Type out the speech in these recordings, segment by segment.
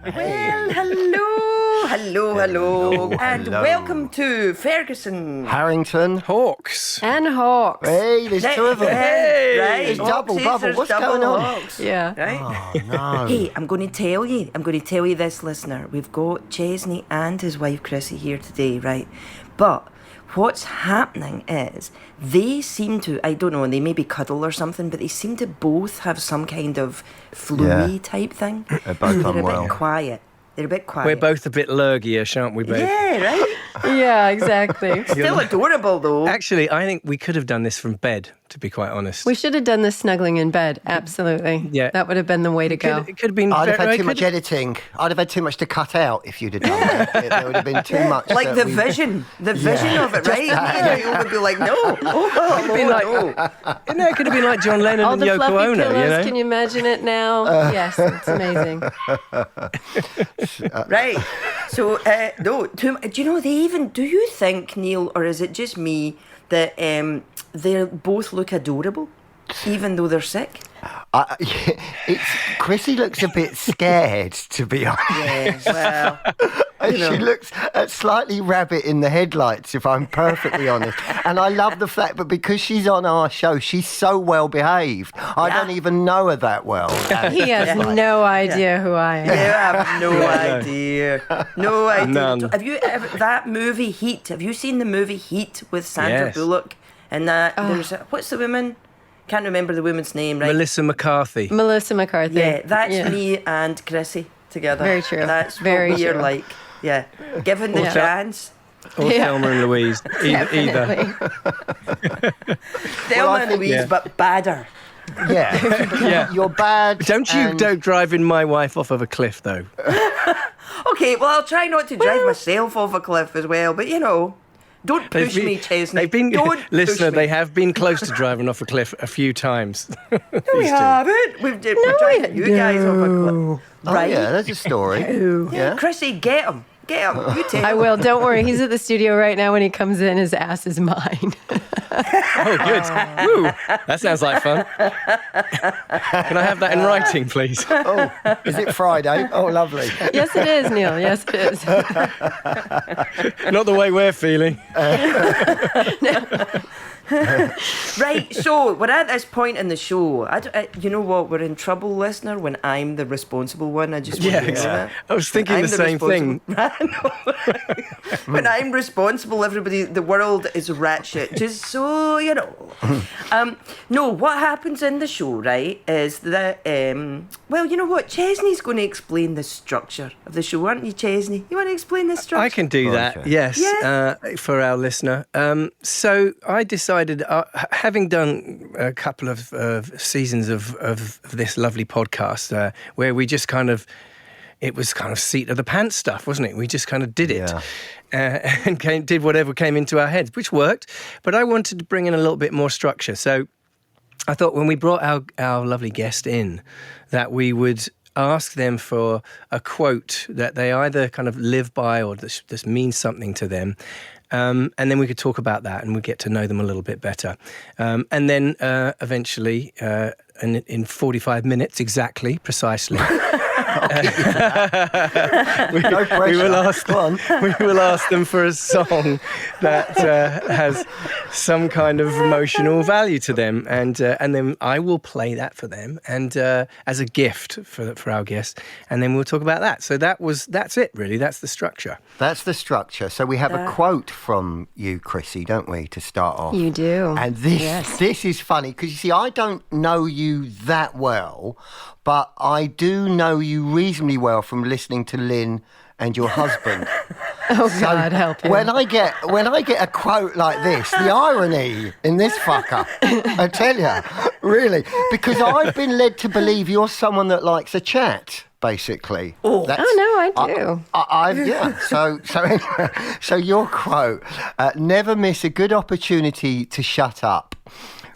Well, hello, and welcome to Ferguson, Harrington, Hawkes, and Hawks. Hey, there's two of them. Hey, right, There's double bubble. there's What's double going on? Hawks. Yeah. Right. Oh no. Hey, I'm going to tell you this, listener. We've got Chesney and his wife Krissy here today, right? But what's happening is they seem to, I don't know, they maybe cuddle or something, but they seem to both have some kind of flu type thing. They're both They're unwell. a bit quiet. They're a bit quiet. We're both a bit lurgy-ish, aren't we, babe? Yeah, right? Yeah, exactly. Still adorable, though. Actually, I think we could have done this from bed, to be quite honest. We should have done this snuggling in bed. Absolutely. Yeah. That would have been the way to go. It could have been... I'd have had too could- much editing. I'd have had too much to cut out if you'd have done that. There would have been too much. Like that the we- vision of it, right? You would be like, no. It could have been like John Lennon All and the Yoko fluffy Ono, pillows, you know? can you imagine it now? Yes, it's amazing. Right. So, no. Do you know, do you think, Neil, or is it just me, that they both look adorable, even though they're sick? Krissy looks a bit scared, to be honest. Yeah, well, She looks slightly rabbit in the headlights, if I'm perfectly honest. And I love the fact, but because she's on our show, she's so well behaved. I don't even know her that well. He has no idea who I am. you have no idea. No idea. None. Have you ever, that movie Heat, have you seen the movie Heat with Sandra Yes. Bullock? And that, what's the woman? Can't remember the woman's name, right? Melissa McCarthy. Melissa McCarthy. Yeah, that's me and Krissy together. Very true. That's Very what we're true. like. Yeah. Given the Yeah. chance. Or Thelma and Louise. Either. Definitely. Thelma I and think- Louise, but badder. Yeah. Yeah. You're bad. Don't driving my wife off of a cliff, though. Okay, well, I'll try not to drive myself off a cliff as well, but don't push me, Chesney. Don't Listener, push me. they have been close to driving off a cliff a few times. No, we haven't. We're driving you guys off a cliff. Oh, Right? yeah, that's a story. Yeah. Krissy, get him. Get him. You take I him. will. Don't worry. He's at the studio right now. When he comes in, his ass is mine. Oh, good. Woo, that sounds like fun. Can I have that in writing, please? Oh, is it Friday? Oh, lovely. Yes, it is, Neil. Yes, it is. Not the way we're feeling. Right, so we're at this point in the show. You know what? We're in trouble, listener, when I'm the responsible one. I just want Yeah, you to know exactly. that. I was thinking I'm the same thing. When I'm responsible, everybody, the world is rat shit. Just so you know. No, what happens in the show, right, is that, well, you know what? Chesney's going to explain the structure of the show, aren't you, Chesney? You want to explain the structure? I can do that, Okay. yes, Yeah. for our listener. So I decided, having done a couple of seasons of this lovely podcast, where we just it was kind of seat of the pants stuff, wasn't it? We just kind of did it. And did whatever came into our heads, which worked. But I wanted to bring in a little bit more structure. So I thought when we brought our lovely guest in, that we would ask them for a quote that they either kind of live by or this means something to them. And then we could talk about that and we'd get to know them a little bit better. And then eventually, in 45 minutes exactly, precisely, we will ask them for a song that has some kind of emotional value to them, and then I will play that for them, and as a gift for our guests, and then we'll talk about that. So that's it really. That's the structure. That's the structure. So we have a quote from you, Krissy, don't we, to start off? You do. And this is funny because, you see, I don't know you that well, but I do know you reasonably well from listening to Lynn and your husband. Oh, God, help you. When I get a quote like this, the irony in this fucker, I tell you, really, because I've been led to believe you're someone that likes a chat, basically. Oh no, I do. Yeah. So anyway, so your quote: "Never miss a good opportunity to shut up,"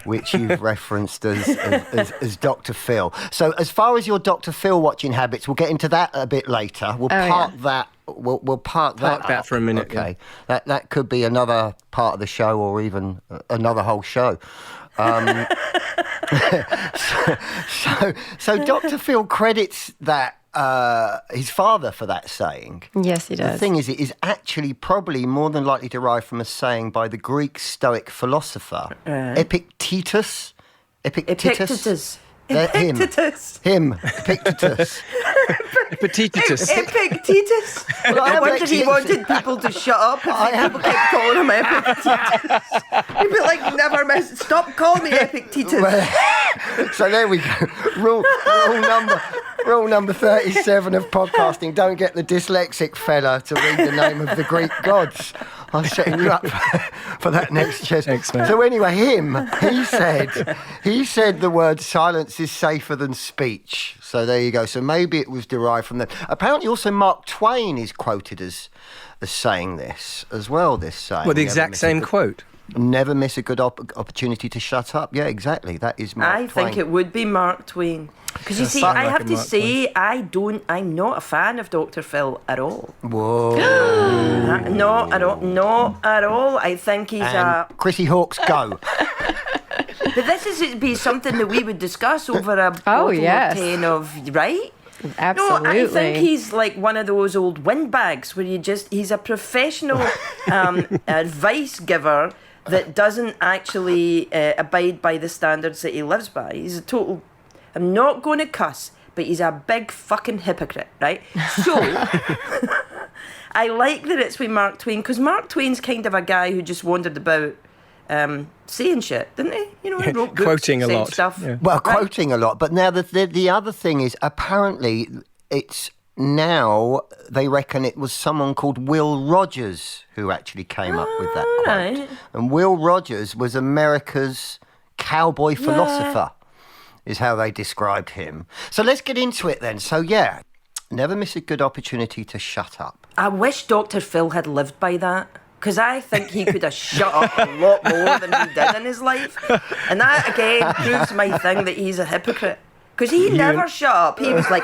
which you've referenced as Dr. Phil. So as far as your Dr. Phil watching habits, we'll get into that a bit later. We'll park that. We'll park that that for a minute. Okay, that could be another part of the show, or even another whole show. So Dr. Phil credits that his father for that saying. Yes, he does. The thing is, it is actually probably more than likely derived from a saying by the Greek Stoic philosopher Epictetus. Epictetus. Epictetus. Epictetus. Epictetus. Well, I wondered he wanted people to shut up if people kept calling him Epictetus. He'd be like, never miss. Stop calling me Epictetus. So there we go. Rule number 37 of podcasting: don't get the dyslexic fella to read the name of the Greek gods. I'm setting you up for that next Chesney. So anyway, he said the word silence is safer than speech. So there you go. So maybe it was derived from that. Apparently also Mark Twain is quoted as saying this as well, this saying. Well, the exact same quote. Never miss a good opportunity to shut up. Yeah, exactly. That is Mark Twain. I think it would be Mark Twain. Because you see, I have to say, I'm not a fan of Dr. Phil at all. Whoa. Not at all. I think he's Krissy Hawkes, go. But this is be something that we would discuss over a bottle or 10 of, right? Absolutely. No, I think he's like one of those old windbags where he's a professional advice giver that doesn't actually abide by the standards that he lives by. He's a total, I'm not going to cuss, but he's a big fucking hypocrite, right? So, I like that it's with Mark Twain, because Mark Twain's kind of a guy who just wandered about saying shit, didn't he? You know, he wrote books, quoting a lot. Stuff. Yeah. Well, quoting a lot. But now the other thing is, apparently it's now, they reckon it was someone called Will Rogers who actually came up with that quote. Right. And Will Rogers was America's cowboy philosopher, is how they described him. So let's get into it then. So yeah, never miss a good opportunity to shut up. I wish Dr. Phil had lived by that. Because I think he could have shut up a lot more than he did in his life. And that, again, proves my thing that he's a hypocrite. Because he never shut up. He was like...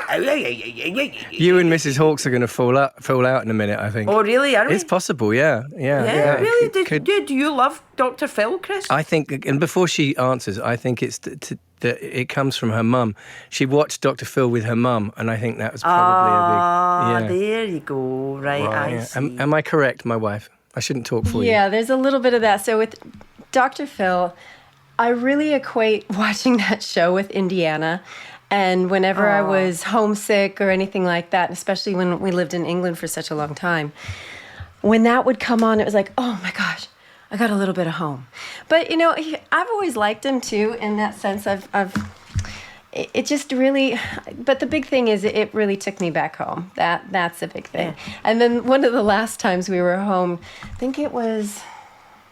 You and Mrs. Hawkes are going to fall out in a minute, I think. Oh, really? Are we? It's possible, yeah. Yeah, really? Do you love Dr. Phil, Chris? I think, and before she answers, I think it's that it comes from her mum. She watched Dr. Phil with her mum, and I think that was probably a big... there you go. Right, I see. Am I correct, my wife? I shouldn't talk for you. Yeah, there's a little bit of that. So with Dr. Phil, I really equate watching that show with Indiana. And whenever I was homesick or anything like that, especially when we lived in England for such a long time, when that would come on, it was like, oh my gosh, I got a little bit of home. But, you know, I've always liked him too, in that sense of it just really, but the big thing is it really took me back home. That's the big thing. Yeah. And then one of the last times we were home, I think it was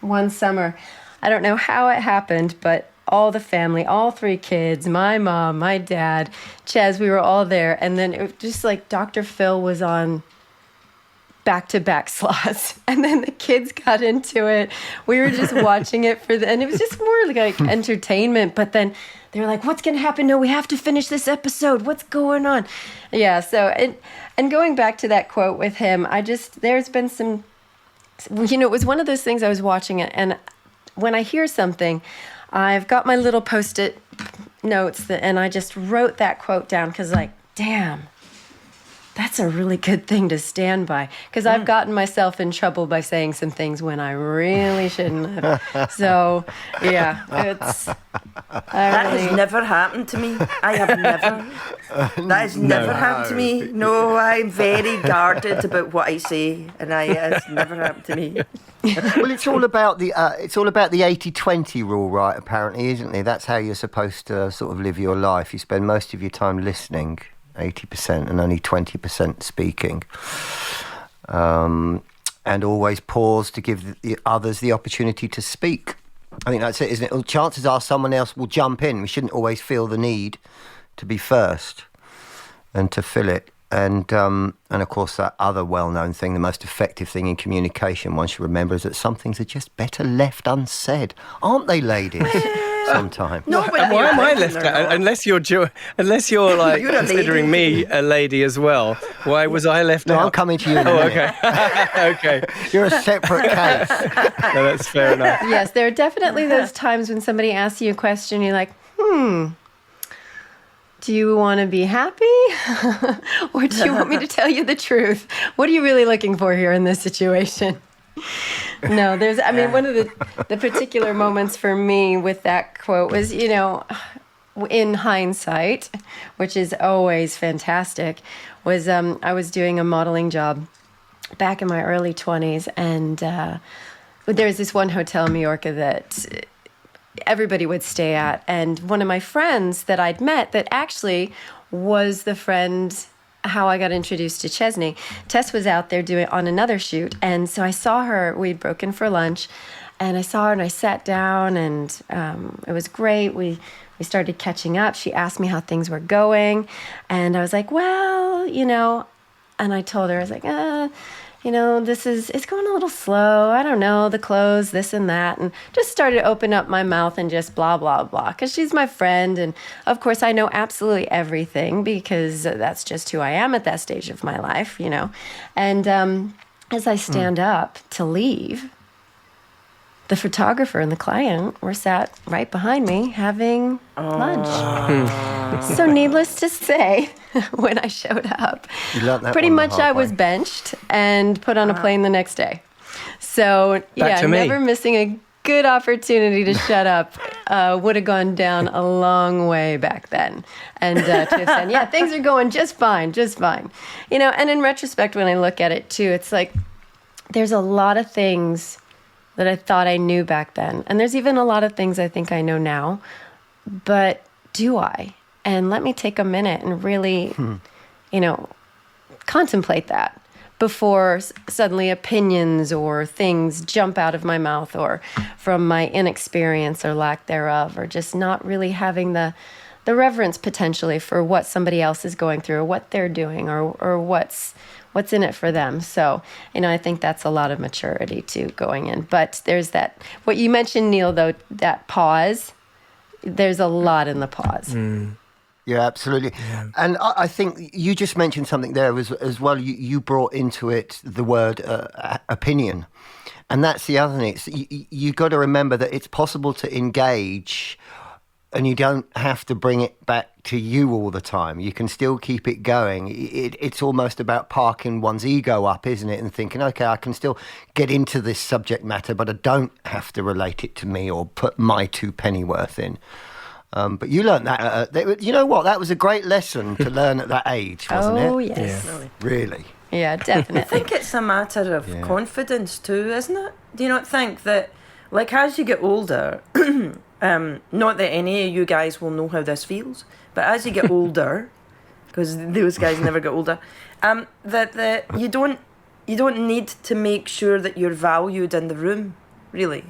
one summer, I don't know how it happened, but all the family, all 3 kids, my mom, my dad, Ches, we were all there. And then it was just like Dr. Phil was on back-to-back slots, and then the kids got into it. We were just watching it and it was just more like entertainment, but then they were like, what's going to happen? No, we have to finish this episode. What's going on? Yeah, so, and going back to that quote with him, there's been some, you know, it was one of those things I was watching it, and when I hear something, I've got my little Post-it notes, and I just wrote that quote down, because like, damn, that's a really good thing to stand by, because I've gotten myself in trouble by saying some things when I really shouldn't have. So, yeah, that has never happened to me. I have never. That has never happened to me. No, I'm very guarded about what I say, and it's never happened to me. Well, it's all about the 80-20 rule, right? Apparently, isn't it? That's how you're supposed to sort of live your life. You spend most of your time listening, 80%, and only 20% speaking, and always pause to give the others the opportunity to speak. I think that's it, isn't it? Well, chances are someone else will jump in. We shouldn't always feel the need to be first and to fill it. And of course, that other well-known thing, the most effective thing in communication, one should remember, is that some things are just better left unsaid, aren't they, ladies? Sometimes. No, but why am I left out? Unless you're like You're considering me a lady as well. Why was I left out? No, I'm coming to you in a minute. Okay. Okay. You're a separate case. No, that's fair enough. Yes, there are definitely those times when somebody asks you a question, you're like, do you want to be happy or do you want me to tell you the truth? What are you really looking for here in this situation? No, one of the particular moments for me with that quote was, in hindsight, which is always fantastic, was I was doing a modeling job back in my early 20s, and there's this one hotel in Mallorca that everybody would stay at, and one of my friends that I'd met that actually was the friend how I got introduced to Chesney. Tess was out there doing on another shoot, and so I saw her. We'd broken for lunch, and I saw her, and I sat down, and it was great. We started catching up. She asked me how things were going, and I was like, well, and I told her, I was like, it's going a little slow. I don't know, the clothes, this and that. And just started to open up my mouth and just blah, blah, blah. Because she's my friend. And of course, I know absolutely everything because that's just who I am at that stage of my life, And as I stand up to leave, the photographer and the client were sat right behind me having lunch. So needless to say, when I showed up, pretty much I was benched and put on a plane the next day. So never missing a good opportunity to shut up would have gone down a long way back then. And to have said, things are going just fine. And in retrospect, when I look at it too, it's like there's a lot of things that I thought I knew back then. And there's even a lot of things I think I know now. But do I? And let me take a minute and really, contemplate that before suddenly opinions or things jump out of my mouth or from my inexperience or lack thereof, or just not really having the reverence potentially for what somebody else is going through or what they're doing or what's in it for them. So, I think that's a lot of maturity too going in. But there's that, what you mentioned, Neil, though, that pause, there's a lot in the pause. Yeah, absolutely. Yeah. And I think you just mentioned something there as well. You brought into it the word opinion. And that's the other thing. You got to remember that it's possible to engage and you don't have to bring it back to you all the time. You can still keep it going. It's almost about parking one's ego up, isn't it? And thinking, okay, I can still get into this subject matter, but I don't have to relate it to me or put my 2 pennyworth in. But you learned that. You know what? That was a great lesson to learn at that age, wasn't it? Oh, yes. Yeah. Really? Yeah, definitely. I think it's a matter of confidence too, isn't it? Do you not think that, as you get older, not that any of you guys will know how this feels, but as you get older, because those guys never get older, that you don't need to make sure that you're valued in the room, really.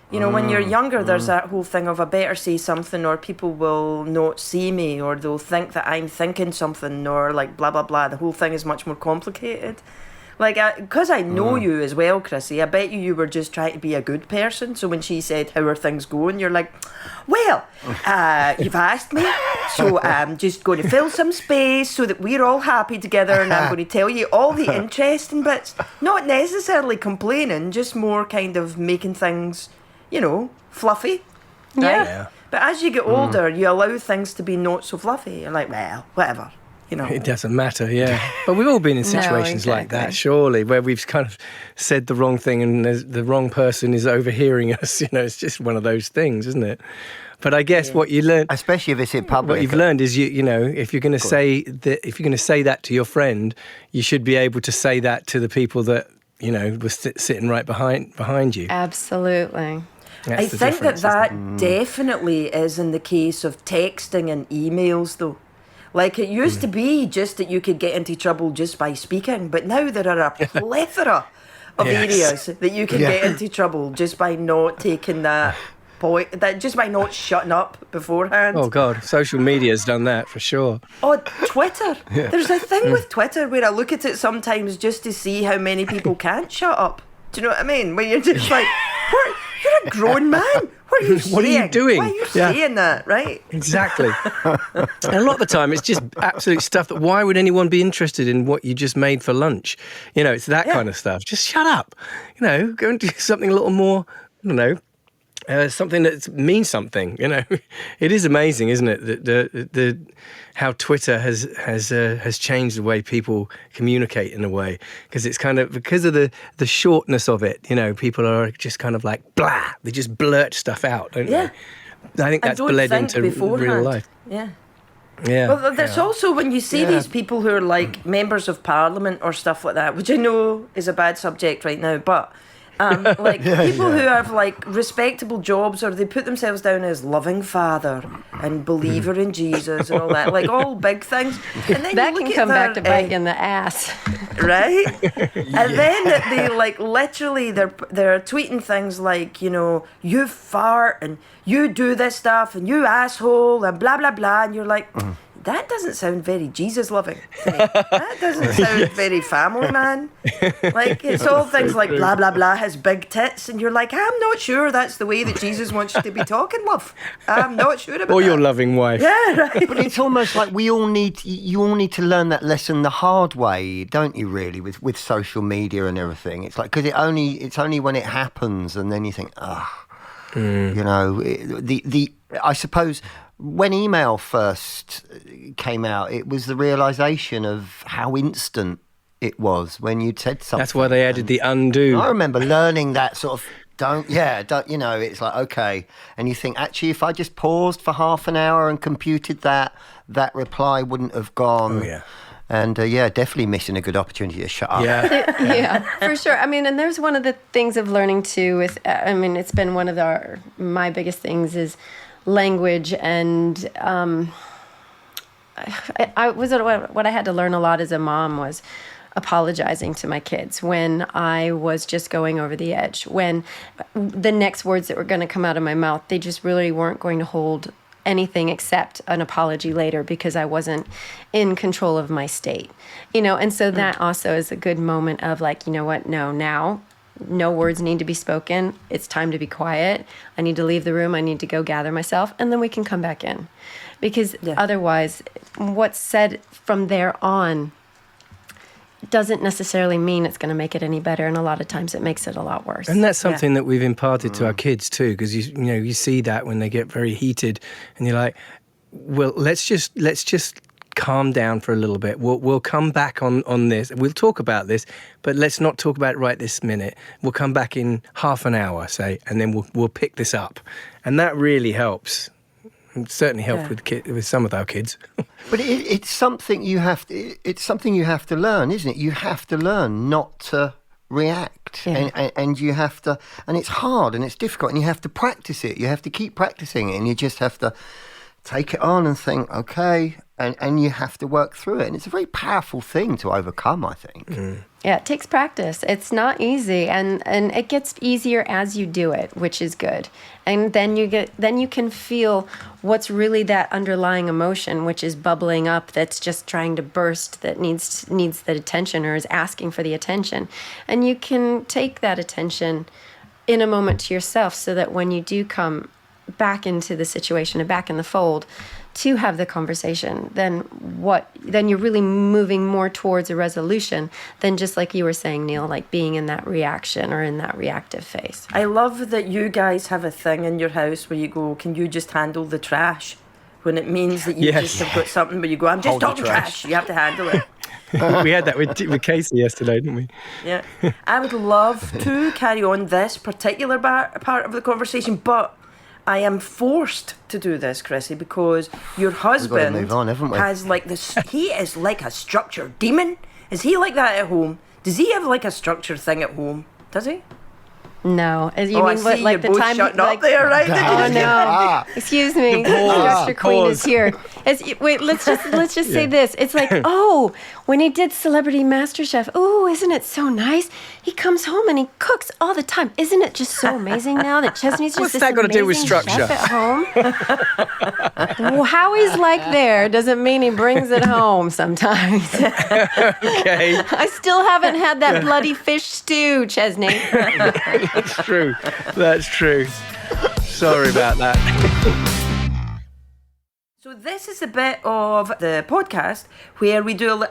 When you're younger, there's that whole thing of I better say something or people will not see me or they'll think that I'm thinking something or blah, blah, blah. The whole thing is much more complicated. Because I know you as well, Krissy, I bet you were just trying to be a good person. So when she said, how are things going? You're like, well, you've asked me, so I'm just going to fill some space so that we're all happy together and I'm going to tell you all the interesting bits. Not necessarily complaining, just more kind of making things, fluffy. Right? Yeah. But as you get older, you allow things to be not so fluffy. You're like, well, whatever. It doesn't matter, yeah. But we've all been in situations like that, surely, where we've kind of said the wrong thing and the wrong person is overhearing us. It's just one of those things, isn't it? But I guess what you learn, especially if it's in public, what you've learned is if you're going to say that to your friend, you should be able to say that to the people that were sitting right behind you. Absolutely. I think that definitely is in the case of texting and emails, though. It used to be just that you could get into trouble just by speaking, but now there are a plethora of areas that you can get into trouble just by not taking that point, just by not shutting up beforehand. Oh, God, social media's done that for sure. Oh, Twitter. Yeah. There's a thing with Twitter where I look at it sometimes just to see how many people can't shut up. Do you know what I mean? Where you're just like, you're a grown man. What are you saying? What are you doing? Why are you saying that, right? Exactly. And a lot of the time, it's just absolute stuff that why would anyone be interested in what you just made for lunch? It's that kind of stuff. Just shut up. Go and do something a little more, something that means something. It is amazing, isn't it? The how Twitter has changed the way people communicate in a way, because it's kind of because of the shortness of it. People are just kind of like blah. They just blurt stuff out, don't they? I think that's bled into real life. Yeah. Yeah. Well, there's also when you see these people who are like members of parliament or stuff like that, which I know is a bad subject right now, but people who have like respectable jobs, or they put themselves down as loving father and believer in Jesus and all that, like all big things. And then that can come back to bite you in the ass, right? And then they like literally they're tweeting things like, you fart and you do this stuff and you asshole and blah blah blah, and you're like, that doesn't sound very Jesus loving to me. That doesn't sound very family man. Like, it's all things like blah blah blah has big tits, and you're like, I'm not sure that's the way that Jesus wants you to be talking, love. I'm not sure about that. Or your loving wife. Yeah, right. But it's almost like you all need to learn that lesson the hard way, don't you? Really, with social media and everything. It's like, because it's only when it happens, and then you think, I suppose. When email first came out, it was the realisation of how instant it was when you'd said something. That's why they added the undo. I remember learning that sort of, it's like, okay. And you think, actually, if I just paused for half an hour and computed that reply wouldn't have gone. Oh, yeah. And definitely missing a good opportunity to shut up. Yeah, for sure. I mean, and there's one of the things of learning too with, it's been one of my biggest things is language, and what I had to learn a lot as a mom was apologizing to my kids when I was just going over the edge, when the next words that were going to come out of my mouth, they just really weren't going to hold anything except an apology later, because I wasn't in control of my state, and so that also is a good moment of like, you know what, now no words need to be spoken. It's time to be quiet. I need to leave the room. I need to go gather myself, and then we can come back in. Because otherwise, what's said from there on doesn't necessarily mean it's going to make it any better, and a lot of times it makes it a lot worse. And that's something that we've imparted to our kids too, because you see that when they get very heated, and you're like, well, let's just calm down for a little bit. We'll come back on this. We'll talk about this, but let's not talk about it right this minute. We'll come back in half an hour, say, and then we'll pick this up. And that really helps. It certainly helped with some of our kids. But it's something you have to. It's something you have to learn, isn't it? You have to learn not to react, and you have to. And it's hard and it's difficult, and you have to practice it. You have to keep practicing it, and you just have to take it on and think, okay. And you have to work through it. And it's a very powerful thing to overcome, I think. Yeah, it takes practice. It's not easy. And it gets easier as you do it, which is good. And then you can feel what's really that underlying emotion, which is bubbling up, that's just trying to burst, that needs the attention or is asking for the attention. And you can take that attention in a moment to yourself, so that when you do come back into the situation and back in the fold to have the conversation, then you're really moving more towards a resolution than just like you were saying, Neil, like being in that reaction or in that reactive phase. I love that you guys have a thing in your house where you go, can you just handle the trash? When it means that you just have got something where you go, I'm just talking trash. You have to handle it. We had that with Casey yesterday, didn't we? Yeah. I would love to carry on this particular part of the conversation, but I am forced to do this, Krissy, because your husband move on, haven't we? has like this. He is like a structure demon. Is he like that at home? Does he have like a structure thing at home? Does he? No. You mean I see what, like you're the both time shutting like, up there, right? Oh no! Excuse me, Structure Queen is here. Wait, let's just say this. It's like, when he did Celebrity MasterChef, isn't it so nice? He comes home and he cooks all the time. Isn't it just so amazing now that Chesney's just What's this that got to do with amazing structure? chef at home? Well, how he's like there doesn't mean he brings it home sometimes. Okay. I still haven't had that bloody fish stew, Chesney. That's true. Sorry about that. So this is a bit of the podcast where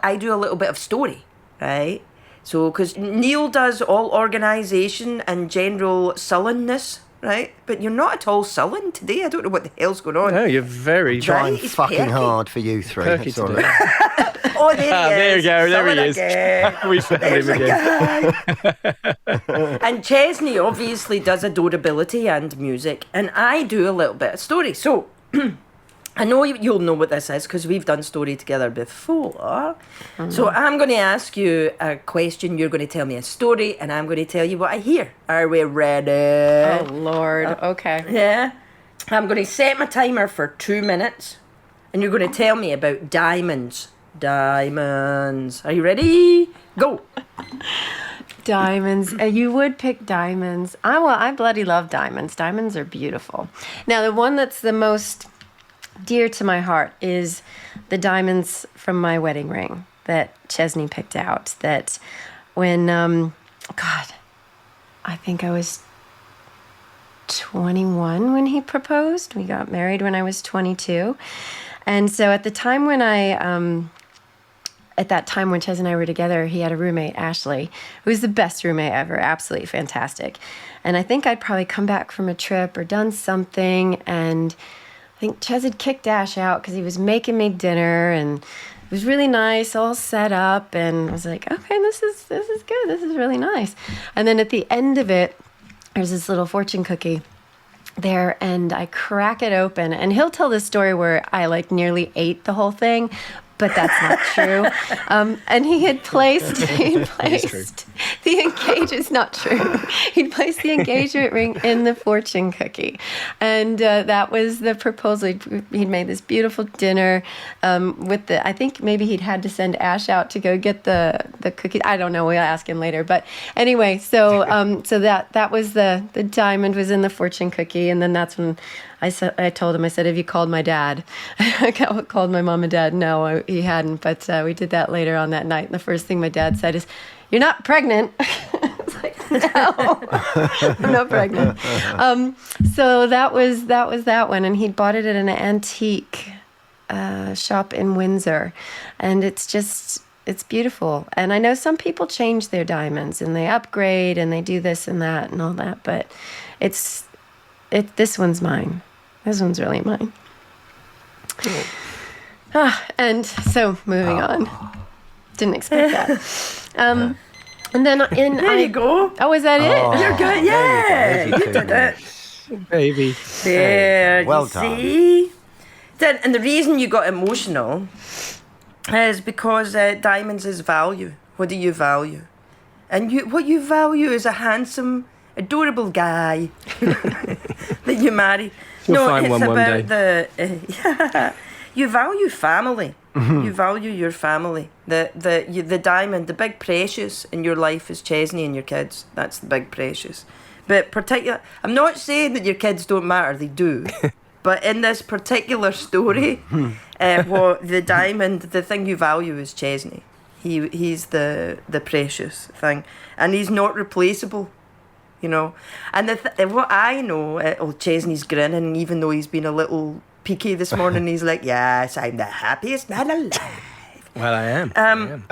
I do a little bit of story, right? So, because Neil does all organisation and general sullenness right? But you're not at all sullen today. I don't know what the hell's going on. No, you're very Trying He's fucking perky. hard for you three. perky That's all today. right. Oh, there he is. There you go. There he Sullen is. again. We found There's him a again. guy. And Chesney obviously does adorability and music, and I do a little bit of story. So I know you'll know what this is because we've done story together before. So I'm going to ask you a question. You're going to tell me a story, and I'm going to tell you what I hear. Are we ready? Oh, Lord. Okay. Yeah. I'm going to set my timer for 2 minutes, and you're going to tell me about diamonds. Diamonds. Are you ready? Go. Diamonds. You would pick diamonds. I bloody love diamonds. Diamonds are beautiful. Now, the one that's the most dear to my heart is the diamonds from my wedding ring that Chesney picked out. That when, God, I think I was 21 when he proposed. We got married when I was 22. And so at the time when at that time when Ches and I were together, he had a roommate, Ashley, who was the best roommate ever, absolutely fantastic. And I think I'd probably come back from a trip or done something, and I think Ches had kicked Ash out because he was making me dinner, and it was really nice, all set up, and I was like, okay, this is good, this is really nice. And then at the end of it, there's this little fortune cookie there, and I crack it open, and he'll tell this story where I nearly ate the whole thing, but that's not true. And he'd placed the it's not true. He'd placed the engagement ring in the fortune cookie, and that was the proposal. He'd made this beautiful dinner with I think maybe he'd had to send Ash out to go get the cookies. I don't know. We'll ask him later. But anyway, so that was the diamond was in the fortune cookie, and then that's when I told him, I said, have you called my dad? I called my mom and dad. No, he hadn't, but we did that later on that night. And the first thing my dad said is, you're not pregnant. I was like, no, I'm not pregnant. So that was that one. And he bought it at an antique shop in Windsor. And it's beautiful. And I know some people change their diamonds and they upgrade and they do this and that and all that, but this one's mine. This one's really mine. And so moving on. Didn't expect that. And then there you go. Oh, is that it? You're good. Yeah, you did it. Baby. There, Well you done. see? And the reason you got emotional is because diamonds is value. What do you value? And what you value is a handsome, adorable guy that you marry. You'll find one day. You value family. You value your family. The diamond, the big precious in your life is Chesney and your kids. That's the big precious. But I'm not saying that your kids don't matter. They do. But in this particular story, what the diamond, the thing you value is Chesney. He's the precious thing, and he's not replaceable. You know, and what I know, Chesney's grinning, even though he's been a little peaky this morning. He's like, "Yes, I'm the happiest man alive." Well, I am.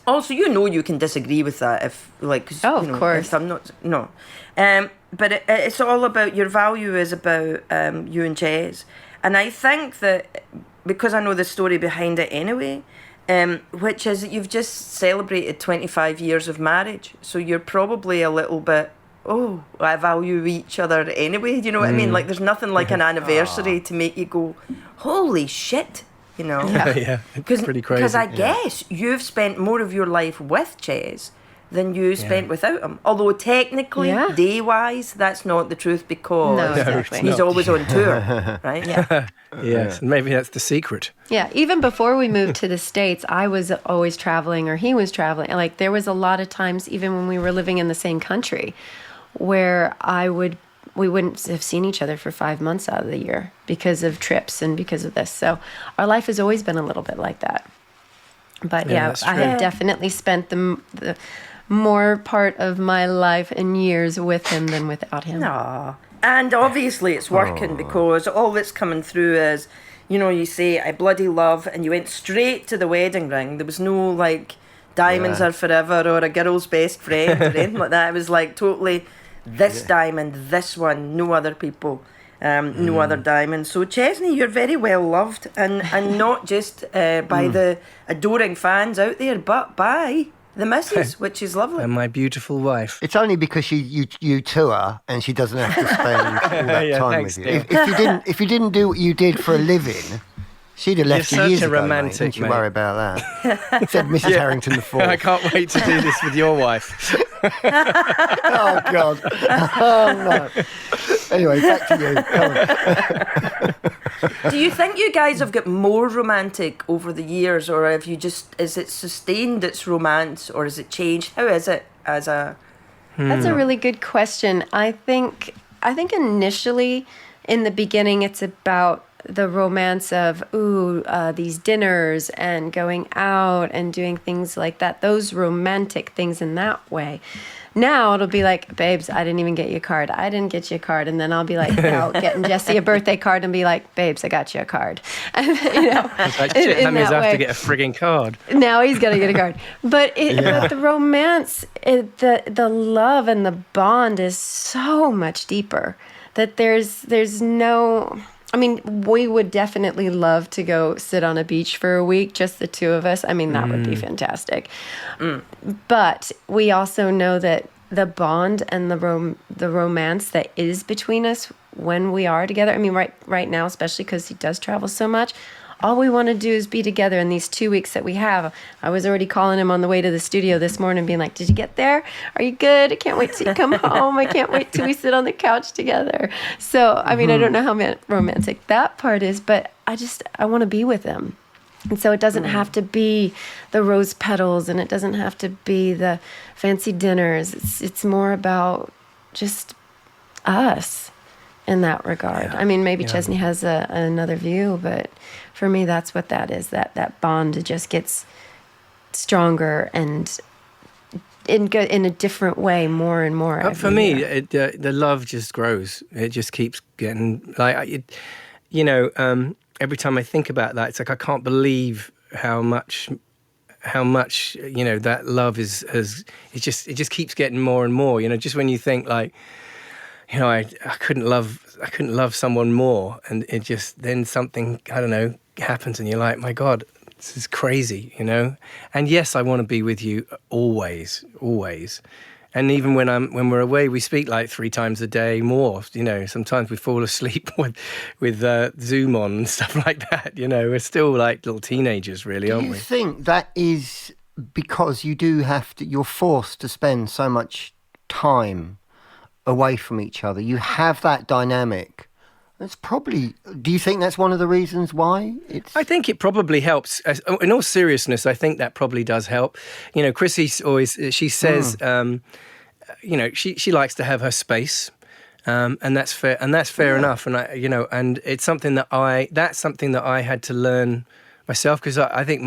Also, you can disagree with that if, of course. If I'm not, no. But it's all about your value is about you and Ches, and I think that because I know the story behind it anyway. Which is that you've just celebrated 25 years of marriage. So you're probably a little bit, I value each other anyway. Do you know what I mean? Like, there's nothing like an anniversary to make you go, holy shit, you know? Yeah, it's pretty crazy. Because I guess you've spent more of your life with Ches than you spent without him. Although technically, day-wise, that's not the truth because he's always on tour, right? Yeah. Yes, maybe that's the secret. Yeah, even before we moved to the States, I was always traveling or he was traveling. Like, there was a lot of times, even when we were living in the same country, where we wouldn't have seen each other for 5 months out of the year because of trips and because of this. So our life has always been a little bit like that. But I have definitely spent the more part of my life and years with him than without him. Aww. And obviously it's working because all that's coming through is, you say, I bloody love, and you went straight to the wedding ring. There was no, diamonds are forever or a girl's best friend or anything like that. It was, totally, this diamond, this one, no other people, no other diamond. So Chesney, you're very well loved, and not just by the adoring fans out there, but by the missus, which is lovely. And my beautiful wife. It's only because you tour and she doesn't have to spend all that Yeah, time thanks, with you. Neil. If you didn't do what you did for a living, she'd have left You're you years such a ago. romantic, Don't you mate. worry about that. Said Mrs. Harrington the I Fourth. can't wait to do this with your wife. Oh God. Oh no. Anyway, back to you. Come on. Do you think you guys have got more romantic over the years, or have you is it sustained its romance, or has it changed? How is it as a... That's a really good question. I think initially, in the beginning, it's about the romance of these dinners and going out and doing things like that. Those romantic things in that way. Now it'll be like, babes, I didn't even get you a card. I didn't get you a card. And then I'll be like, getting Jesse a birthday card and be like, babes, I got you a card. And, Like, shit, that means I have to get a frigging card. Now he's got to get a card. But the romance, the love and the bond is so much deeper that there's no... I mean, we would definitely love to go sit on a beach for a week, just the two of us. I mean, that would be fantastic. But we also know that the bond and the romance that is between us when we are together, I mean, right now, especially because he does travel so much, all we want to do is be together in these 2 weeks that we have. I was already calling him on the way to the studio this morning, being like, did you get there? Are you good? I can't wait till you come home. I can't wait till we sit on the couch together. So, I mean, I don't know how romantic that part is, but I want to be with him. And so it doesn't have to be the rose petals, and it doesn't have to be the fancy dinners. It's more about just us in that regard. I mean, maybe Chesney has another view, but for me, that's what that is. That bond just gets stronger and in a different way, more and more. For me, the love just grows. It just keeps getting like, every time I think about that, it's like I can't believe how much that love it just keeps getting more and more. Just when you think like, I couldn't love someone more, and it just then something, I don't know, happens, and you're like, my God, this is crazy, And yes, I want to be with you always. And even when we're away, we speak like 3 times a day more. Sometimes we fall asleep with Zoom on and stuff like that. We're still like little teenagers, really, aren't we? Do you think that is because you're forced to spend so much time away from each other? You have that dynamic. Do you think that's one of the reasons why I think it probably helps. In all seriousness, I think that probably does help. Krissy always, she says, she likes to have her space, and that's fair enough. And and it's something that I had to learn myself, because I think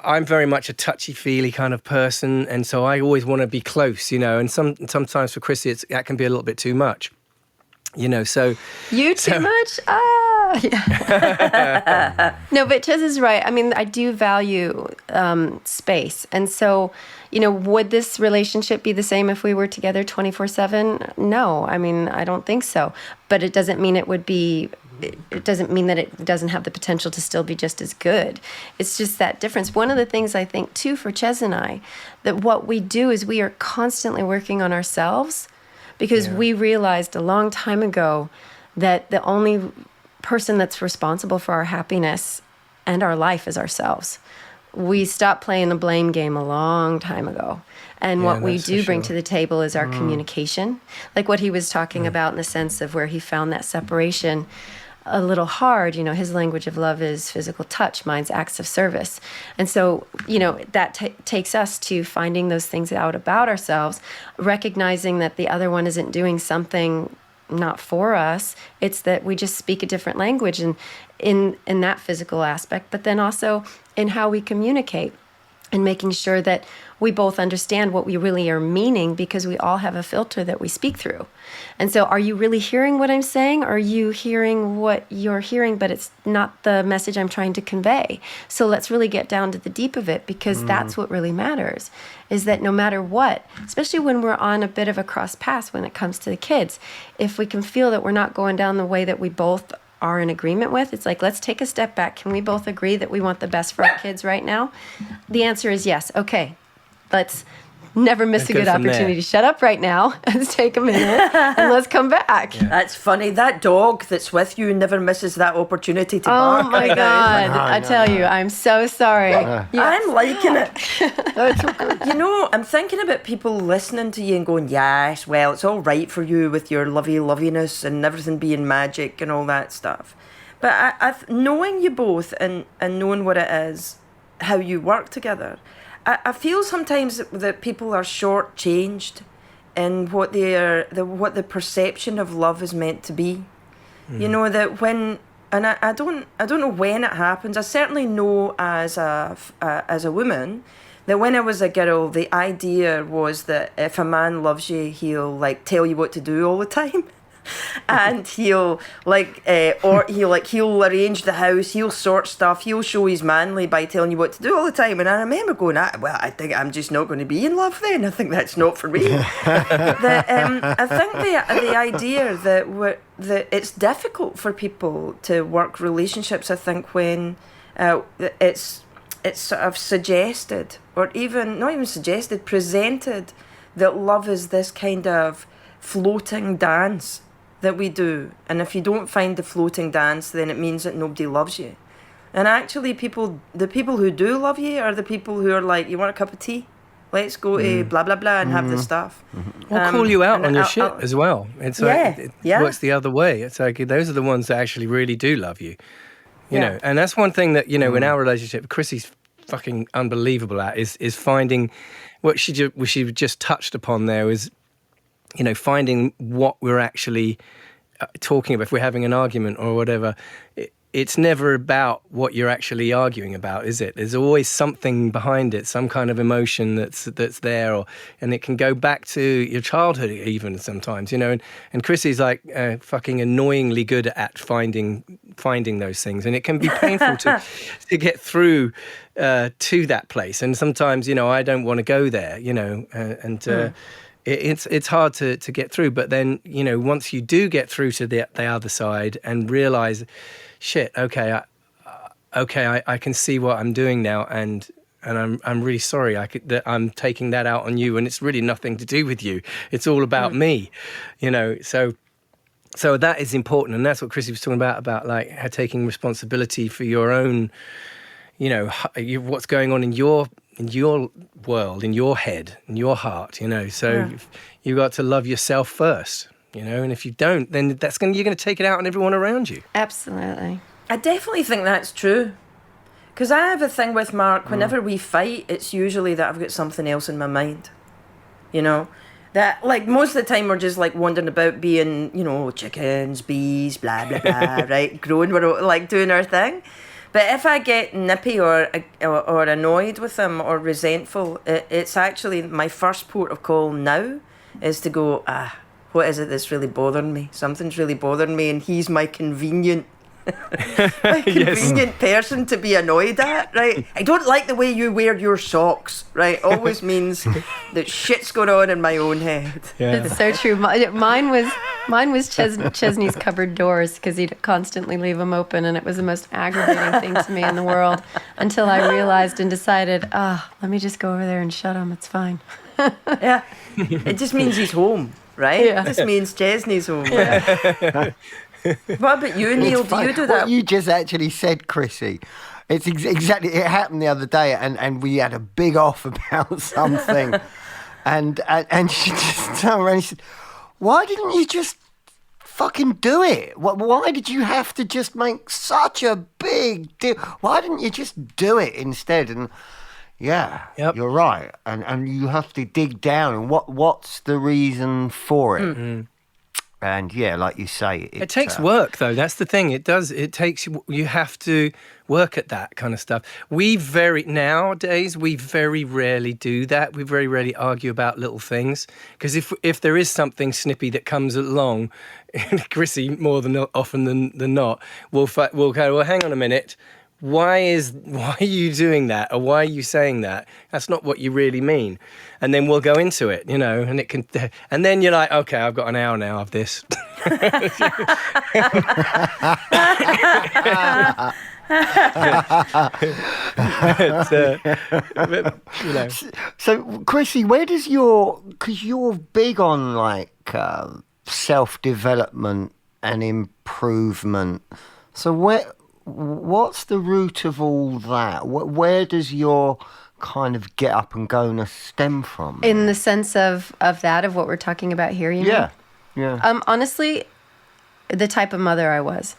I'm very much a touchy-feely kind of person, and so I always want to be close, and sometimes for Krissy that can be a little bit too much. So... You too much? Yeah. No, but Ches is right. I mean, I do value space. And so, would this relationship be the same if we were together 24/7? No, I mean, I don't think so. But it doesn't mean it doesn't mean that it doesn't have the potential to still be just as good. It's just that difference. One of the things I think, too, for Ches and I, that what we do is we are constantly working on ourselves, because we realized a long time ago that the only person that's responsible for our happiness and our life is ourselves. We stopped playing the blame game a long time ago. And what we do bring to the table is our communication. Like what he was talking about in the sense of where he found that separation a little hard. His language of love is physical touch, mine's acts of service. And so, that takes us to finding those things out about ourselves, recognizing that the other one isn't doing something not for us. It's that we just speak a different language, and in that physical aspect, but then also in how we communicate. and making sure that we both understand what we really are meaning, because we all have a filter that we speak through. And so are you really hearing what I'm saying? Or are you hearing what you're hearing, but it's not the message I'm trying to convey? So let's really get down to the deep of it, because that's what really matters, is that no matter what, especially when we're on a bit of a cross path when it comes to the kids, if we can feel that we're not going down the way that we both are in agreement with, it's like, let's take a step back. Can we both agree that we want the best for our kids right now? The answer is yes. Okay, let's never miss a good opportunity. Shut up right now. Let's take a minute and let's come back. Yeah. That's funny. That dog that's with you never misses that opportunity to bark. Oh my God. I tell you, I'm so sorry. Yes. I'm liking it. That's so good. You know, I'm thinking about people listening to you and going, yes, well, it's all right for you with your loviness and everything being magic and all that stuff. But I've knowing you both and knowing what it is, how you work together, I feel sometimes that people are shortchanged in what what the perception of love is meant to be. You know, that when, and I don't know when it happens. I certainly know as a woman that when I was a girl, the idea was that if a man loves you, he'll like tell you what to do all the time. And he'll he'll arrange the house, he'll sort stuff, he'll show he's manly by telling you what to do all the time. And I remember going, well, I think I'm just not going to be in love then. I think that's not for me. I think the idea that it's difficult for people to work relationships, I think, when it's sort of suggested, or even not even suggested, presented that love is this kind of floating dance that we do, and if you don't find the floating dance, then it means that nobody loves you. And actually, the people who do love you are the people who are like, you want a cup of tea? Let's go to blah blah blah and have the stuff. Or call you out on your shit as well. It's like it works the other way. It's like those are the ones that actually really do love you. You know, and that's one thing that, you know, in our relationship, Krissy's fucking unbelievable at is finding what she just touched upon there is, you know, finding what we're actually talking about. If we're having an argument or whatever, it's never about what you're actually arguing about, is it? There's always something behind it, some kind of emotion that's there, and it can go back to your childhood even sometimes, you know. And Krissy's like fucking annoyingly good at finding those things, and it can be painful to get through to that place. And sometimes, you know, I don't want to go there, you know, It's hard to get through, but then, you know, once you do get through to the other side and realize, shit, okay, I can see what I'm doing now, and I'm really sorry that I'm taking that out on you, and it's really nothing to do with you. It's all about me, you know. So that is important, and that's what Krissy was talking about like her taking responsibility for your own, you know, what's going on in your world, in your head, in your heart, you know. So you've got to love yourself first, you know. And if you don't, then you're going to take it out on everyone around you. Absolutely. I definitely think that's true. Because I have a thing with Mark, whenever we fight, it's usually that I've got something else in my mind, you know. That, like, most of the time we're just, like, wandering about being, you know, chickens, bees, blah, blah, blah, right? Growing, we're, like, doing our thing. But if I get nippy or annoyed with him or resentful, it's actually my first port of call now is to go, what is it that's really bothering me? Something's really bothering me, and he's my convenient person to be annoyed at, right? I don't like the way you wear your socks, right? Always means that shit's going on in my own head. Yeah. It's so true. Mine was Chesney's cupboard doors, because he'd constantly leave them open, and it was the most aggravating thing to me in the world until I realized and decided, let me just go over there and shut him. It's fine. Yeah. It just means he's home, right? Yeah. It just means Chesney's home. Yeah. What about you, Neil? Do you do that? What you just actually said, Krissy, it's exactly, it happened the other day, and we had a big off about something, and she just turned around and said, why didn't you just fucking do it? Why did you have to just make such a big deal? Why didn't you just do it instead? And you're right, and you have to dig down, and what's the reason for it? And yeah, like you say, it takes work, though. That's the thing. It does. It takes you have to work at that kind of stuff. Nowadays we very rarely do that. We very rarely argue about little things, because if there is something snippy that comes along, Krissy more than often than not will go, well, hang on a minute. Why are you doing that, or why are you saying that? That's not what you really mean. And then we'll go into it, and then you're like, okay, I've got an hour now of this. So, Krissy, where does because you're big on like self-development and improvement. So what's the root of all that? Where does your kind of get up and go stem from? In the sense of what we're talking about here, you mean? Yeah. Honestly, the type of mother I was,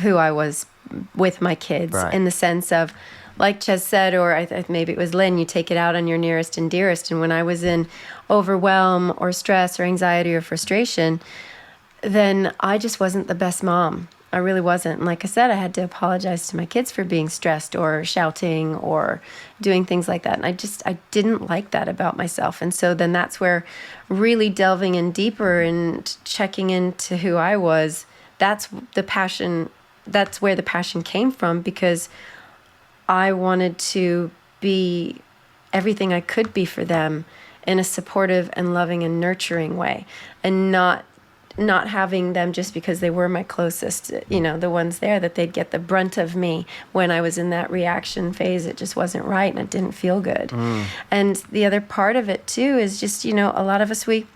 who I was with my kids, right. In the sense of, like Ches said, or maybe it was Lynn, you take it out on your nearest and dearest. And when I was in overwhelm or stress or anxiety or frustration, then I just wasn't the best mom. I really wasn't. And like I said, I had to apologize to my kids for being stressed or shouting or doing things like that. And I didn't like that about myself. And so then that's where really delving in deeper and checking into who I was, that's where the passion came from, because I wanted to be everything I could be for them in a supportive and loving and nurturing way, and not having them just because they were my closest, the ones there, that they'd get the brunt of me when I was in that reaction phase. It just wasn't right, and it didn't feel good. And the other part of it too is just, a lot of us, we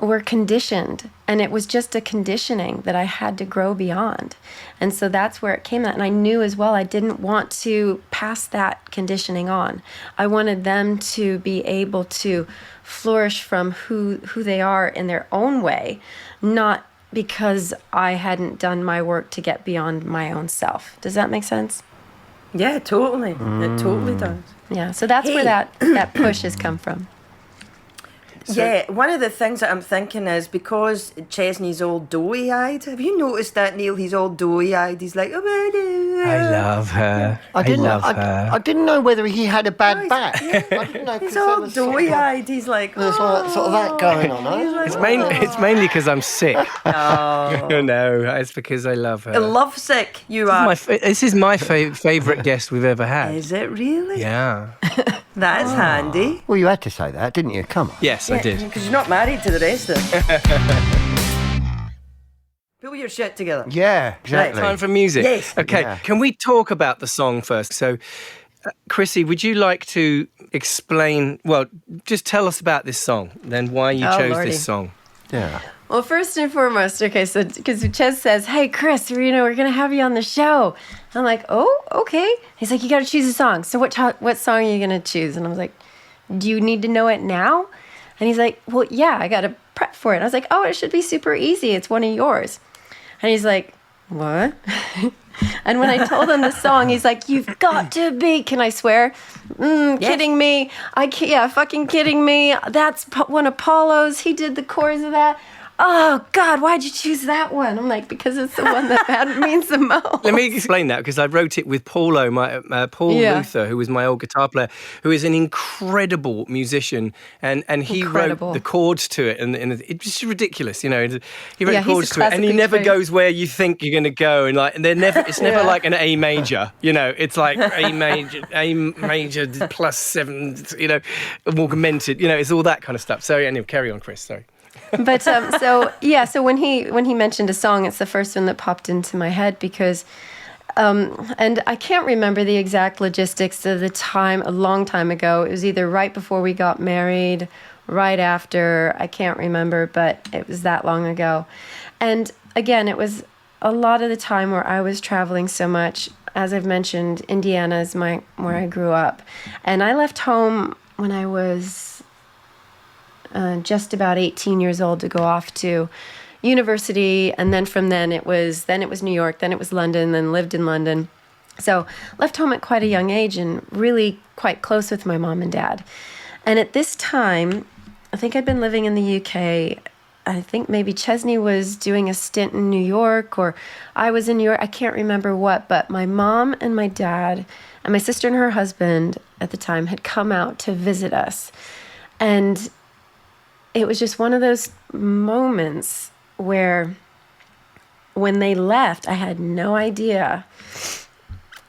were conditioned, and it was just a conditioning that I had to grow beyond. And so that's where it came at. And I knew as well, I didn't want to pass that conditioning on. I wanted them to be able to flourish from who they are in their own way, not because I hadn't done my work to get beyond my own self. Does that make sense? Yeah, totally. It totally does. Yeah, so that's where that push has come from. Yeah, one of the things that I'm thinking is, because Chesney's all doughy-eyed. Have you noticed that, Neil? He's all doughy-eyed. He's like, I love her. I didn't know whether he had a bad back. I didn't know. He's all doughy-eyed. He's like, there's sort of that going on. Huh? It's mainly because I'm sick. Oh. No, it's because I love her. Lovesick you are. This is my favourite guest we've ever had. Is it really? Yeah. That's handy. Well, you had to say that, didn't you? Come on. Yes, I did. Because you're not married to the rest of them. Pull your shit together. Yeah, exactly. Time for music. Yes. Okay, Yeah. Can we talk about the song first? So, Krissy, would you like to explain, just tell us about this song, then why you chose this song? Yeah. Well, first and foremost, okay, so because Ches says, hey, Chris, we're going to have you on the show. I'm like, oh, okay. He's like, you got to choose a song. So what song are you going to choose? And I was like, do you need to know it now? And he's like, well, yeah, I got to prep for it. I was like, oh, it should be super easy. It's one of yours. And he's like, what? And when I told him the song, he's like, you've got to be, can I swear? Yes. Kidding me. Fucking kidding me. That's one of Paulo's. He did the chorus of that. Oh, God, why'd you choose that one? I'm like, because it's the one that means the most. Let me explain that, because I wrote it with Paulo, Paul Luther, who was my old guitar player, who is an incredible musician, and he wrote the chords to it, and it's just ridiculous, He wrote the chords to it, and he never goes where you think you're going to go, and it's never like an A major, It's like A major plus 7, augmented, it's all that kind of stuff. So anyway, carry on, Chris. Sorry. But so when he mentioned a song, it's the first one that popped into my head, because and I can't remember the exact logistics of the time. A long time ago, it was either right before we got married, right after, I can't remember, but it was that long ago. And again, it was a lot of the time where I was traveling so much. As I've mentioned, Indiana is where I grew up, and I left home when I was just about 18 years old to go off to university, and then from then it was New York, then it was London, then lived in London. So left home at quite a young age, and really quite close with my mom and dad. And at this time, I think I'd been living in the UK. I think maybe Chesney was doing a stint in New York, or I was in New York. I can't remember what, but my mom and my dad and my sister and her husband at the time had come out to visit us. And it was just one of those moments where when they left, I had no idea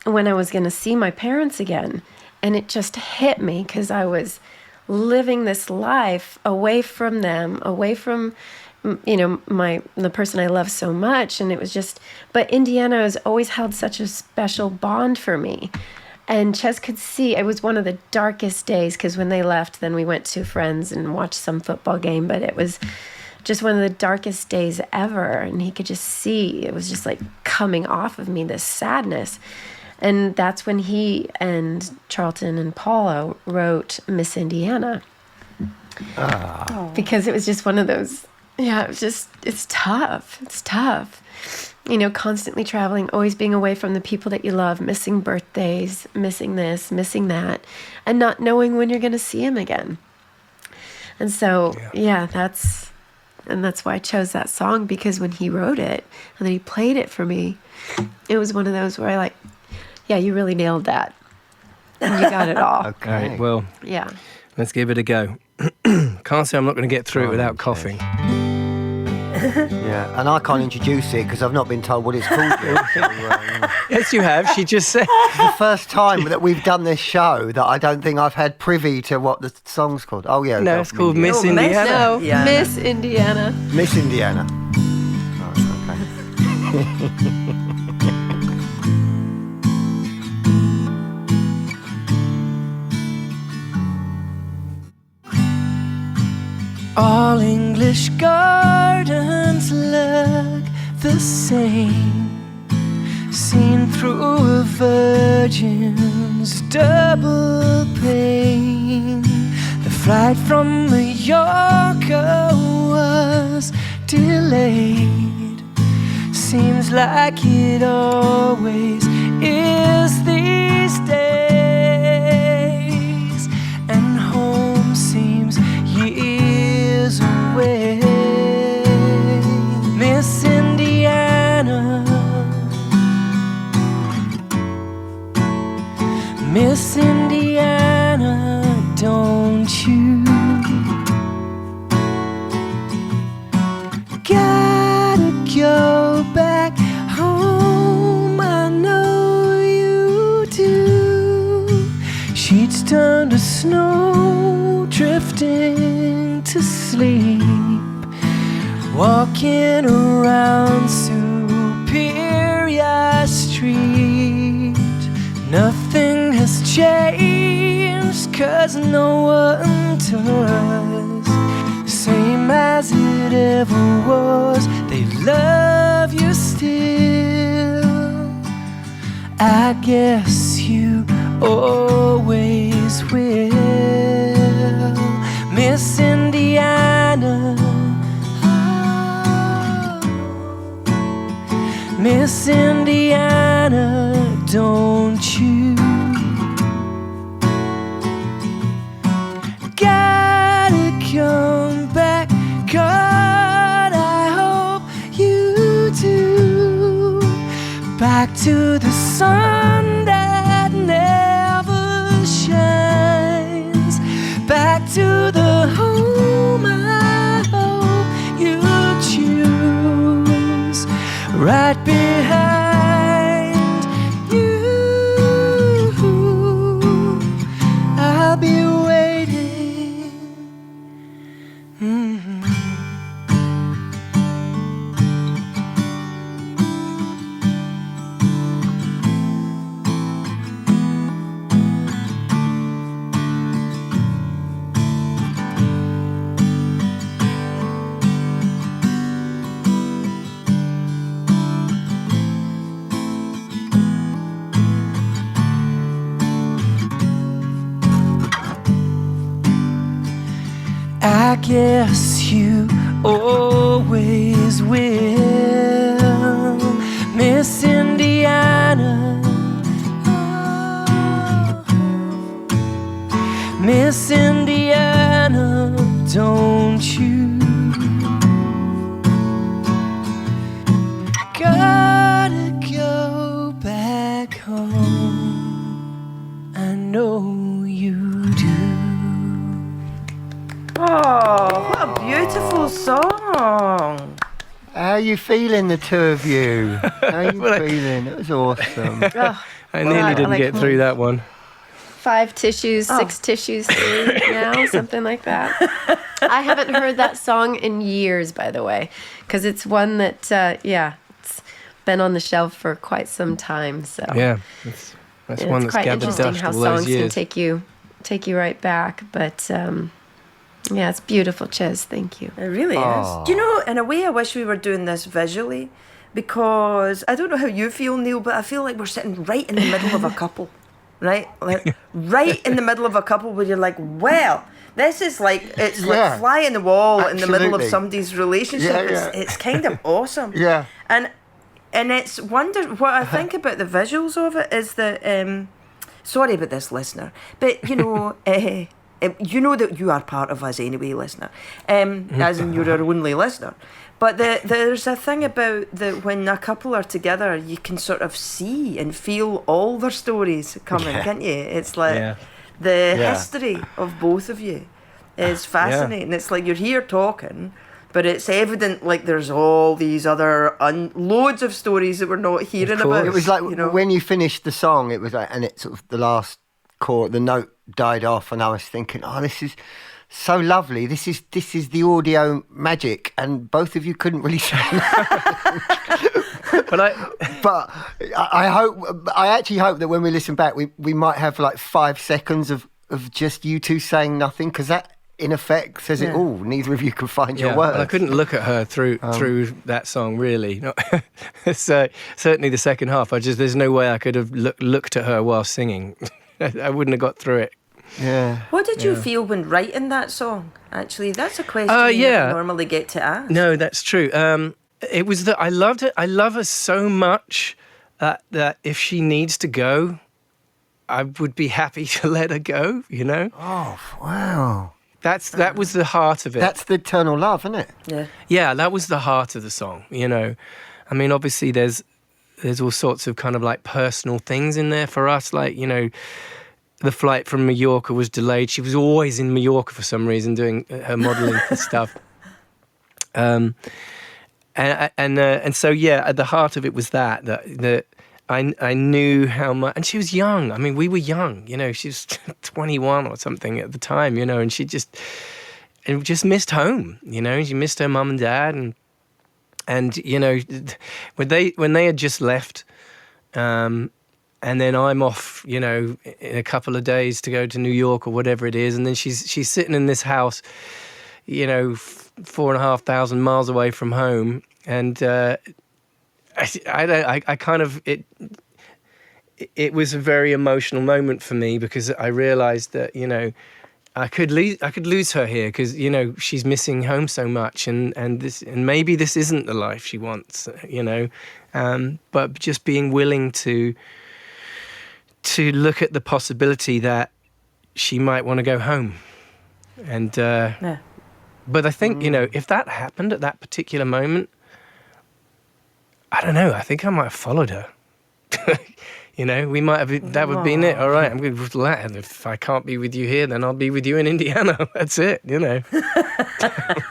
when I was going to see my parents again. And it just hit me because I was living this life away from them, away from, the person I love so much. And it was just, but Indiana has always held such a special bond for me. And Ches could see, it was one of the darkest days because when they left, then we went to friends and watched some football game, but it was just one of the darkest days ever. And he could just see, it was just like coming off of me, this sadness. And that's when he and Charlton and Paula wrote Miss Indiana. Because it was just one of those, it's tough. It's tough. Constantly traveling, always being away from the people that you love, missing birthdays, missing this, missing that, and not knowing when you're going to see him again. And so, that's why I chose that song, because when he wrote it and then he played it for me, it was one of those where I like, yeah, you really nailed that. You got it all. Okay. All right, well, yeah. Let's give it a go. Can't say I'm not going to get through it without coughing. Yeah, and I can't introduce it because I've not been told what it's called yet. So, Yes, you have. She just said. it's the first time that we've done this show that I don't think I've had privy to what the song's called. Oh, yeah. No, it's called Miss No, Miss- Indiana. No, Yeah. Miss Indiana. Miss Indiana. Oh, okay. All English gardens look the same, seen through a virgin's double pane. The flight from Mallorca was delayed. Seems like it always is these days, and home seems years away. Miss Indiana, Miss Indiana, don't you gotta go back home? I know you do. Sheets turn to snow, drifting to sleep, walking around Superior Street. Nothing has changed, 'cause no one does. Same as it ever was, they love you still. I guess you always will. Miss Indiana, Miss Indiana, don't you gotta come back? God, I hope you do. Back to the sun that never shines, back to the home I hope you choose, right behind you. I'll be waiting. I guess you always will, Miss Indiana, Miss Indiana, don't Gotta go back home. I know you do. Oh, what a beautiful song. How are you feeling, the two of you? How are you feeling? It was awesome. I nearly didn't get through that one. 5 tissues, 6 tissues through now, something like that. I haven't heard that song in years, by the way, because it's one that, it's been on the shelf for quite some time. So Yeah, that's one that's gathered dust all those years. It's quite interesting how songs can take you right back, but yeah, it's beautiful, Ches. Thank you. It really is. Do you know, in a way, I wish we were doing this visually, because I don't know how you feel, Neil, but I feel like we're sitting right in the middle of a couple, right? Like right in the middle of a couple where you're like, well, this is like, it's like fly in the wall in the middle of somebody's relationship. It's kind of awesome. Yeah. And it's what I think about the visuals of it is that, sorry about this, listener, but you know, you know that you are part of us anyway, listener, as in you're our only listener. But there's a thing about that when a couple are together, you can sort of see and feel all their stories coming, can't you? It's like the history of both of you is fascinating. It's like you're here talking, but it's evident like there's all these other loads of stories that we're not hearing about. It was like, you know, when you finished the song, it was like, and it's sort of the last chord, the note died off, and I was thinking, oh, this is so lovely. This is the audio magic, and both of you couldn't really say But I actually hope that when we listen back, we might have like 5 seconds of just you two saying nothing, because that in effect says it all. Neither of you can find your words. Well, I couldn't look at her through that song, really. So certainly the second half, there's no way I could have looked at her while singing. I wouldn't have got through it. Yeah. What did you feel when writing that song? Actually, that's a question you don't normally get to ask. No, that's true. It was that I loved it. I love her so much that if she needs to go, I would be happy to let her go, you know? Oh, wow. That was the heart of it. That's the eternal love, isn't it? Yeah. Yeah, that was the heart of the song, you know? I mean, obviously there's all sorts of kind of like personal things in there for us, like, you know, the flight from Mallorca was delayed. She was always in Mallorca for some reason doing her modelling stuff. And so at the heart of it was that I knew how much, and she was young. I mean, we were young, you know. She was 21 or something at the time, you know, and she just missed home, you know. She missed her mum and dad, and you know, when they had just left. And then I'm off, you know, in a couple of days to go to New York or whatever it is. And then she's sitting in this house, you know, 4,500 miles away from home. And I kind of, it was a very emotional moment for me, because I realized that, you know, I could lose her here, because, you know, she's missing home so much, and maybe this isn't the life she wants, you know. But just being willing to look at the possibility that she might want to go home. And but I think, you know, if that happened at that particular moment, I don't know, I think I might have followed her. You know, we might have, that would have been it. All right, I'm going to let, and if I can't be with you here, then I'll be with you in Indiana. That's it, you know.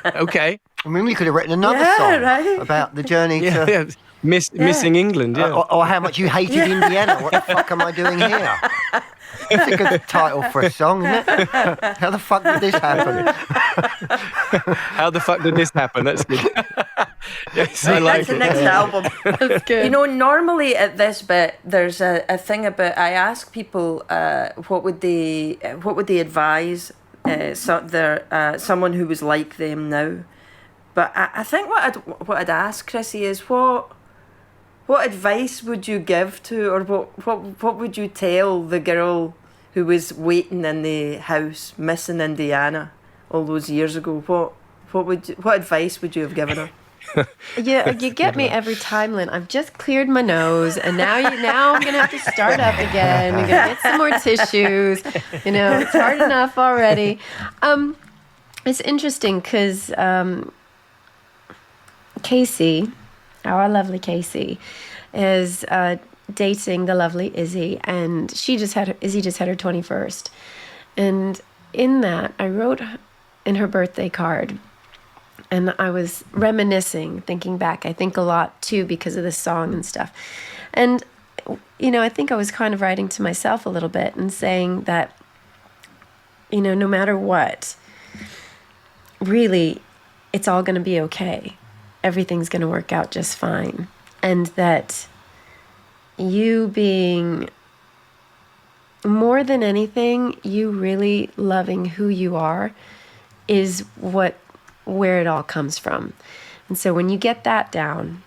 Okay. I mean, we could have written another song about the journey to... Missing England, or how much you hated Indiana. What the fuck am I doing here? That's a good title for a song, isn't it? How the fuck did this happen? How the fuck did this happen? That's good. Yes, I like That's the next album. That's good. You know, normally at this bit, there's a thing about, I ask people what would they advise someone who was like them now. But I think what I'd ask Krissy is what advice would you give to, or what would you tell the girl who was waiting in the house missing Indiana all those years ago? What advice would you have given her? Yeah, you get me every time, Lynn. I've just cleared my nose, and now I'm gonna have to start up again. I'm gonna get some more tissues. You know, it's hard enough already. It's interesting because Casey, our lovely Casey, is dating the lovely Izzy, and Izzy just had her 21st. And in that, I wrote in her birthday card, and I was reminiscing, thinking back. I think a lot, too, because of this song and stuff. And, I think I was kind of writing to myself a little bit and saying that, no matter what, really, it's all going to be okay. Everything's going to work out just fine. And that you being, more than anything, you really loving who you are is where it all comes from. And so when you get that down,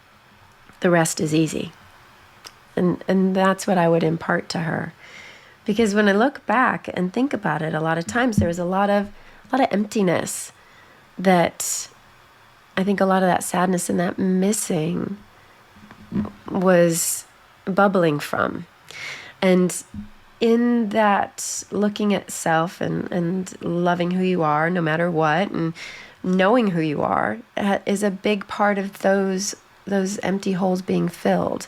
the rest is easy. And that's what I would impart to her. Because when I look back and think about it, a lot of times there was a lot of emptiness that I think a lot of that sadness and that missing was bubbling from. And in that looking at self and loving who you are no matter what, and knowing who you are is a big part of those empty holes being filled,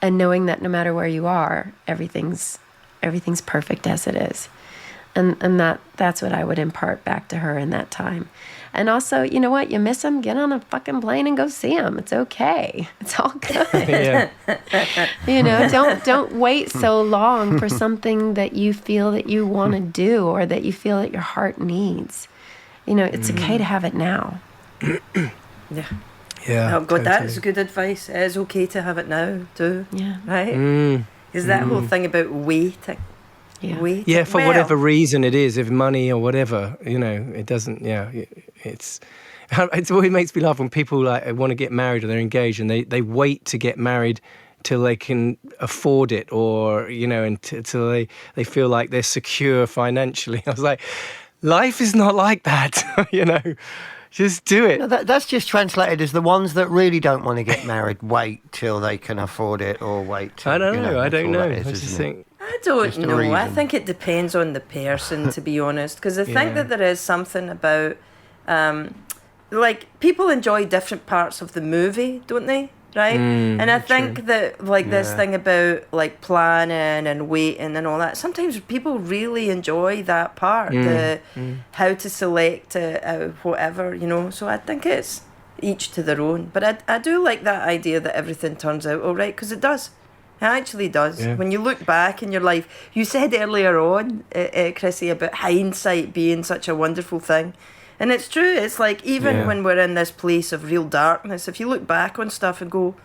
and knowing that no matter where you are, everything's perfect as it is. And that's what I would impart back to her in that time. And also, you know what? You miss them, get on a fucking plane and go see them. It's okay. It's all good. Don't wait so long for something that you feel that you want to do or that you feel that your heart needs. It's okay to have it now. Yeah. Yeah. Oh God, that's good advice. It is okay to have it now too. Yeah. Right? Is that whole thing about waiting? Yeah. Waiting. Yeah, for whatever reason it is, if money or whatever, it doesn't. Yeah, it always makes me laugh when people want to get married or they're engaged and they wait to get married till they can afford it, or until they feel like they're secure financially. I was like, life is not like that. Just do it. No, that's just translated as the ones that really don't want to get married wait till they can afford it, or wait till... I don't know. I don't know. I just think... I don't know. I think it depends on the person, to be honest, because I think that there is something about, people enjoy different parts of the movie, don't they? Right? And I think that, this thing about, planning and waiting and all that, sometimes people really enjoy that part, how to select whatever, So I think it's each to their own. But I do like that idea that everything turns out all right, because it does. It actually does. Yeah. When you look back in your life, you said earlier on, Krissy, about hindsight being such a wonderful thing. And it's true. It's even when we're in this place of real darkness, if you look back on stuff and go,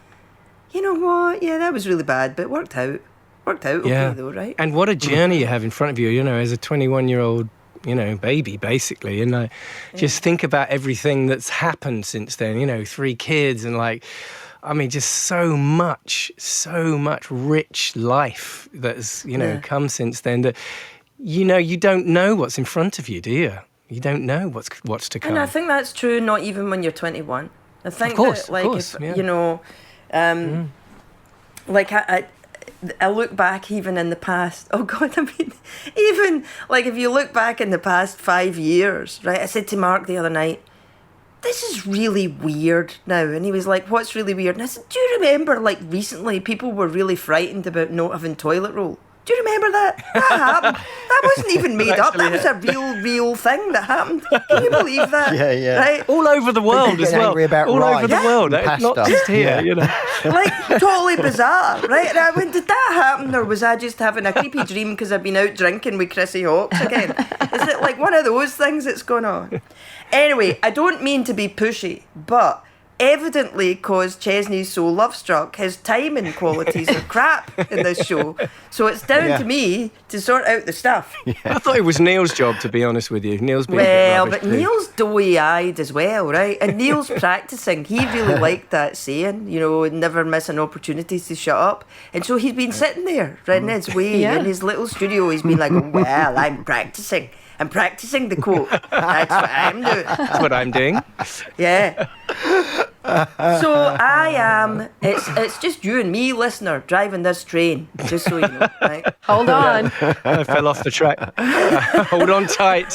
you know what? Yeah, that was really bad, but it worked out. Okay though, right? And what a journey you have in front of you, as a 21-year-old, baby, basically. And just think about everything that's happened since then, 3 kids and just so much rich life that's, come since then that, you don't know what's in front of you, do you? You don't know what's to come. And I think that's true, not even when you're 21. I think of course, I look back even in the past. Oh God, even if you look back in the past 5 years, right? I said to Mark the other night, this is really weird now. And he was like, what's really weird? And I said, do you remember recently people were really frightened about not having toilet roll? Do you remember that? That happened. That wasn't even made up. That was a real thing that happened. Can you believe that? Yeah. Right? All over the world as well. All over the world. Not just here, Totally bizarre, right? And I went, did that happen? Or was I just having a creepy dream because I've been out drinking with Krissy Hawkes again? Is it one of those things that's going on? Anyway, I don't mean to be pushy, but evidently, because Chesney's so love-struck, his timing qualities are crap in this show. So it's down to me to sort out the stuff. Yeah. I thought it was Neil's job, to be honest with you. Neil's been but Neil's doughy-eyed as well, right? And Neil's practising. He really liked that saying, never miss an opportunity to shut up. And so he's been sitting there, right in his way, in his little studio. He's been like, well, I'm practising. I'm practising the quote. That's what I'm doing. That's what I'm doing. Yeah. So I am. It's just you and me, listener, driving this train. Just so you know, right? Hold on. I fell off the track. Hold on tight.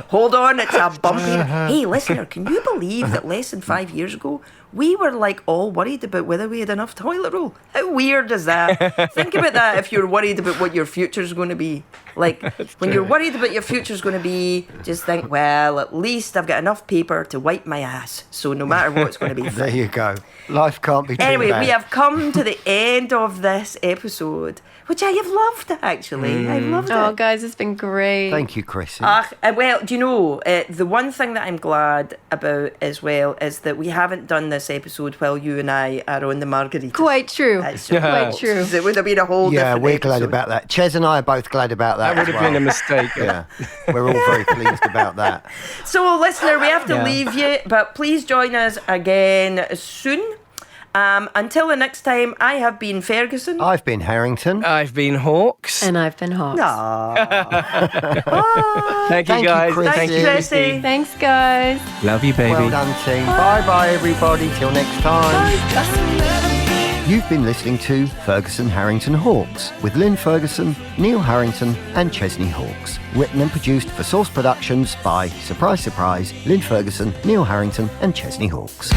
Hold on. It's a bumpy. Hey, listener, can you believe that less than 5 years ago we were like all worried about whether we had enough toilet roll. How weird is that? Think about that if you're worried about what your future's going to be. Like, when you're worried about your future's going to be, just think, well, at least I've got enough paper to wipe my ass. So no matter what, it's going to be There fine. you go. Life can't be too Anyway, bad. we have come to the end of this episode, which I have loved, actually. I've loved it. Oh, guys, it's been great. Thank you, Krissy. Well, do you know, the one thing that I'm glad about as well is that we haven't done this episode while you and I are on the margarita. Quite true. That's Quite true. It would have been a whole Yeah, different we're glad episode. about that. Ches and I are both glad about that. That would as have been a well. mistake. Yeah, we're all very pleased about that. So, listener, we have to Yeah. leave you, but please join us again soon. Until the next time, I have been Ferguson. I've been Harrington. I've been Hawkes. And I've been Hawks. Thank you, Thank you, guys. Krissy. Thank you, Krissy. Thanks, guys. Love you, baby. Well done, team. Bye-bye, everybody. Till next time. You've been listening to Ferguson Harrington Hawkes with Lynn Ferguson, Neil Harrington and Chesney Hawkes. Written and produced for Source Productions by, surprise, surprise, Lynn Ferguson, Neil Harrington and Chesney Hawkes.